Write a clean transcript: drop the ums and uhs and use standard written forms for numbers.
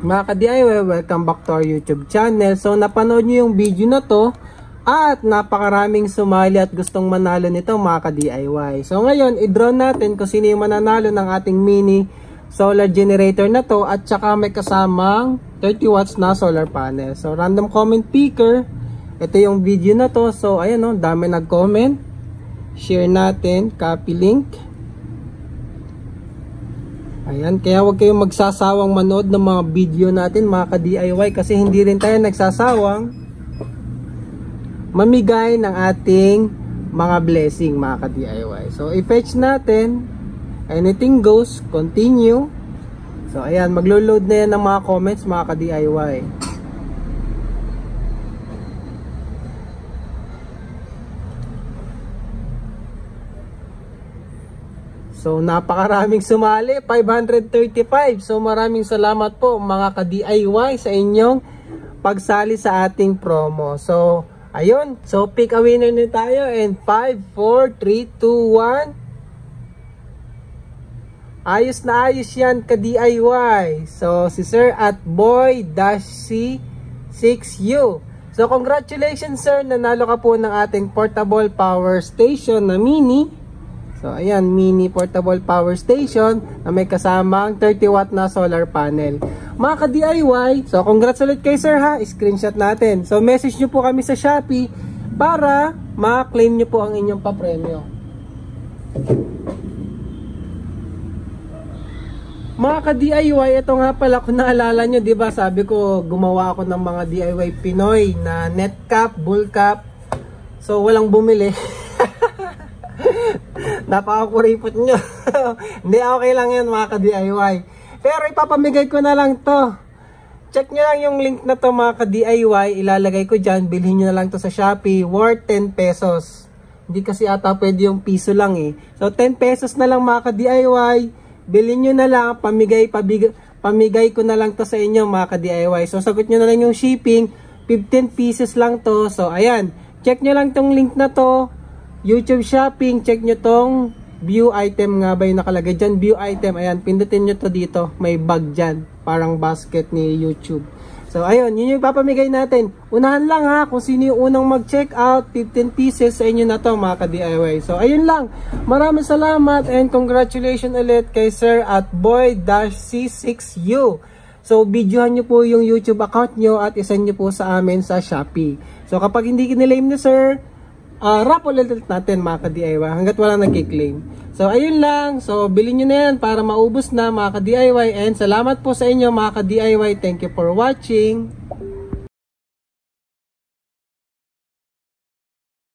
Mga ka-DIY, welcome back to our YouTube channel. So napanood nyo yung video na to at napakaraming sumali at gustong manalo nito mga ka-DIY. So ngayon, i-draw natin kung sino yung mananalo ng ating mini solar generator na to at saka may kasamang 30 watts na solar panel. So random comment picker, ito yung video na to. So ayan o, dami nag-comment. Share natin, copy link. Ayan, kaya huwag kayong magsasawang manood ng mga video natin mga ka-DIY kasi hindi rin tayo nagsasawang mamigay ng ating mga blessing mga ka-DIY. So i-fetch natin, anything goes, continue. So ayan, maglo-load na yan ng mga comments mga ka-DIY. So napakaraming sumali, 535. So maraming salamat po mga ka-DIY sa inyong pagsali sa ating promo. So ayun, so pick a winner na tayo and 5, 4, 3, 2, 1. Ayos na ayos yan ka-DIY. So si Sir at Boy-C6U. So congratulations sir, nanalo ka po ng ating portable power station na mini. So ayan, mini portable power station na may kasamang 30 watt na solar panel. Mga ka-DIY, so congrats ulit kay sir ha, screenshot natin. So message nyo po kami sa Shopee para ma-claim nyo po ang inyong papremyo. Mga ka-DIY, ito nga pala kung naalala nyo, diba sabi ko gumawa ako ng mga DIY Pinoy na net cap, bull cap. So walang bumili. Napakakuripot nyo. Hindi, okay lang yan mga ka-DIY. Pero ipapamigay ko na lang to. Check nyo lang yung link na to mga ka-DIY. Ilalagay ko dyan. Bilhin nyo na lang to sa Shopee. Worth 10 pesos. Hindi kasi ata pwede yung piso lang eh. So 10 pesos na lang mga ka-DIY. Bilhin nyo na lang. Pamigay ko na lang to sa inyo mga ka-DIY. So sagot nyo na lang yung shipping. 15 pieces lang to. So ayan. Check nyo lang tong link na to. YouTube shopping, check nyo tong view item nga ba yung nakalagay dyan, view item, ayan, pindutin nyo to dito, may bag dyan, parang basket ni YouTube. So ayun, yun yung papamigay natin. Unahan lang ha, kung sino yung unang mag-check out, 15 pieces sa inyo na to mga ka-DIY. So ayun lang, maraming salamat and congratulations ulit kay Sir at Boy-C6U. So videohan nyo po yung YouTube account nyo at isend nyo po sa amin sa Shopee. So kapag hindi kinilame ni Sir, raffle ulit natin mga ka-DIY hanggat wala nagkiklaim. So ayun lang, so bilhin nyo na yan para maubos na mga ka-DIY and salamat po sa inyo mga ka-DIY. Thank you for watching.